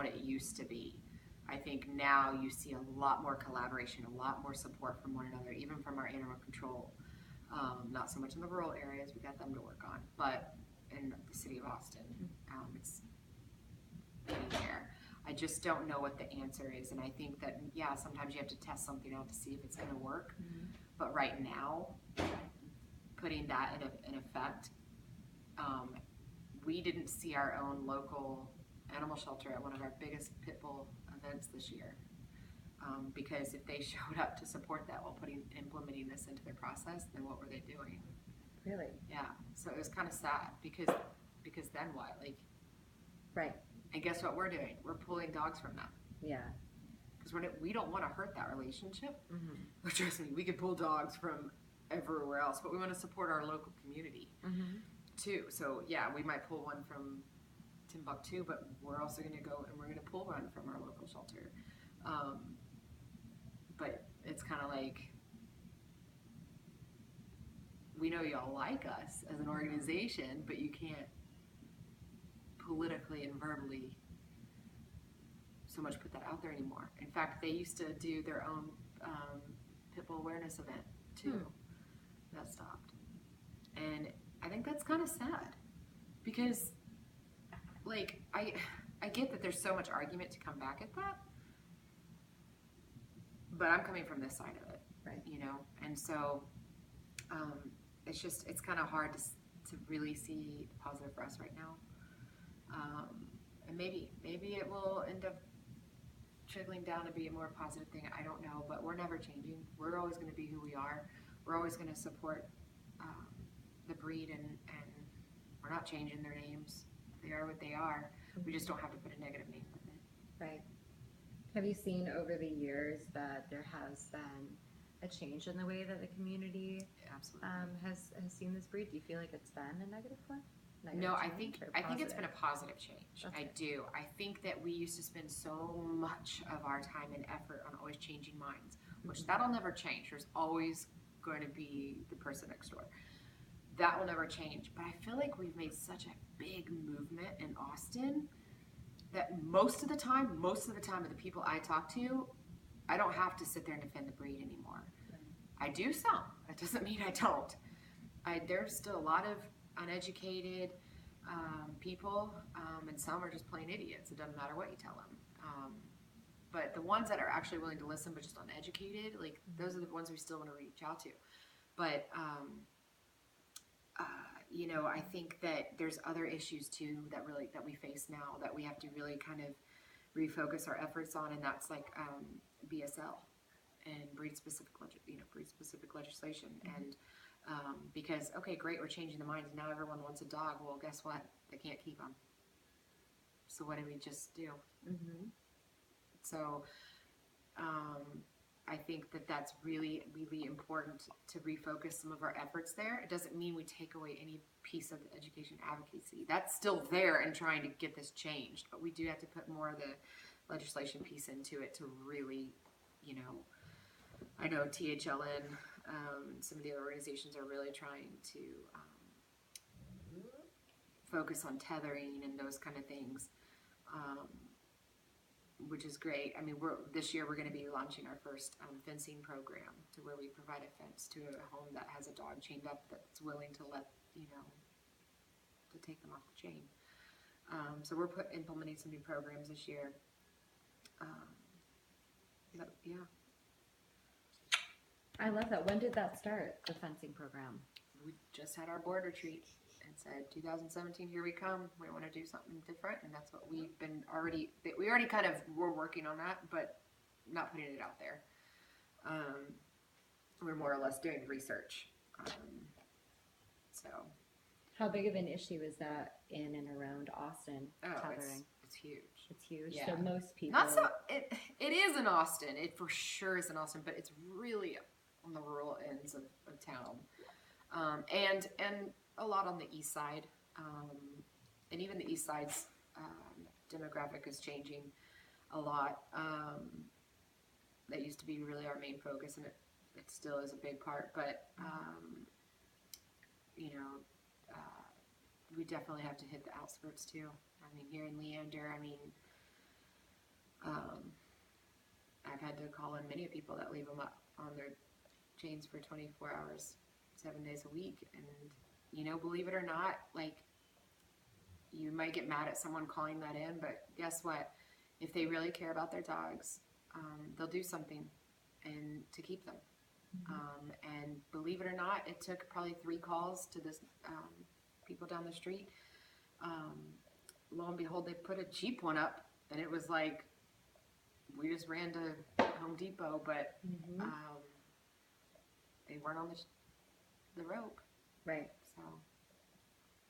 what it used to be. I think now you see a lot more collaboration, a lot more support from one another, even from our animal control. Not so much in the rural areas, we got them to work on, but in the city of Austin, it's getting there. I just don't know what the answer is, and I think that, yeah, sometimes you have to test something out to see if it's going to work. But right now, putting that in effect, we didn't see our own local animal shelter at one of our biggest pit bull events this year. Because if they showed up to support that while implementing this into their process, then what were they doing? Really? Yeah. So it was kind of sad because then what? Like, right. And guess what we're doing? We're pulling dogs from them. Yeah. Because we don't want to hurt that relationship. Trust me, we could pull dogs from everywhere else, but we want to support our local community too. So yeah, we might pull one from Timbuktu, but we're also going to go and we're going to pull one from our local shelter. But it's kind of like, we know y'all like us as an organization, but you can't politically and verbally so much put that out there anymore. In fact, they used to do their own pit bull awareness event too. That stopped. And I think that's kind of sad because, like, I get that there's so much argument to come back at that, but I'm coming from this side of it, right? You know, and so it's kind of hard to really see the positive for us right now, and maybe it will end up trickling down to be a more positive thing. I don't know, but we're never changing. We're always going to be who we are. We're always going to support the breed, and we're not changing their names. They are what they are. We just don't have to put a negative name with it. Right. Have you seen over the years that there has been a change in the way that the community has seen this breed? Do you feel like it's been a negative one? No, I think it's been a positive change. Okay. I do. I think that we used to spend so much of our time and effort on always changing minds, which that'll never change. There's always going to be the person next door. That will never change. But I feel like we've made such a big movement in Austin that most of the time of the people I talk to, I don't have to sit there and defend the breed anymore. Right. I do some. That doesn't mean I don't. There's still a lot of uneducated people, and some are just plain idiots. It doesn't matter what you tell them. But the ones that are actually willing to listen but just uneducated, like, those are the ones we still want to reach out to. But you know, I think that there's other issues too that we face now that we have to really kind of refocus our efforts on, and that's like BSL and breed specific legislation. And because, okay, great, we're changing the minds. Now everyone wants a dog. Well, guess what? They can't keep them. So what do we just do? So I think that that's really, really important to refocus some of our efforts there. It doesn't mean we take away any piece of the education advocacy. That's still there and trying to get this changed. But we do have to put more of the legislation piece into it to really, you know, I know THLN, some of the other organizations are really trying to focus on tethering and those kind of things, which is great. I mean, this year we're going to be launching our first fencing program, to where we provide a fence to a home that has a dog chained up that's willing to to take them off the chain. So we're implementing some new programs this year. Yeah. I love that. When did that start, the fencing program? We just had our board retreat and said 2017, here we come. We want to do something different, and that's what we already kind of were working on that, but not putting it out there. We're more or less doing research. So, how big of an issue is that in and around Austin? Tethering? It's huge. It's huge. Yeah. So most people. Not so. It is in Austin. It for sure is in Austin, but it's really on the rural ends of town, and a lot on the east side, and even the east side's demographic is changing a lot. That used to be really our main focus, and it still is a big part. But we definitely have to hit the outskirts too. I mean, here in Leander, I mean, I've had to call in many people that leave them up on their chains for 24 hours, 7 days a week. And, you know, believe it or not, like, you might get mad at someone calling that in, but guess what? If they really care about their dogs, they'll do something and to keep them. And believe it or not, it took probably 3 calls to this people down the street. Lo and behold, they put a cheap one up, and it was like, we just ran to Home Depot, but they weren't on the rope. Right. So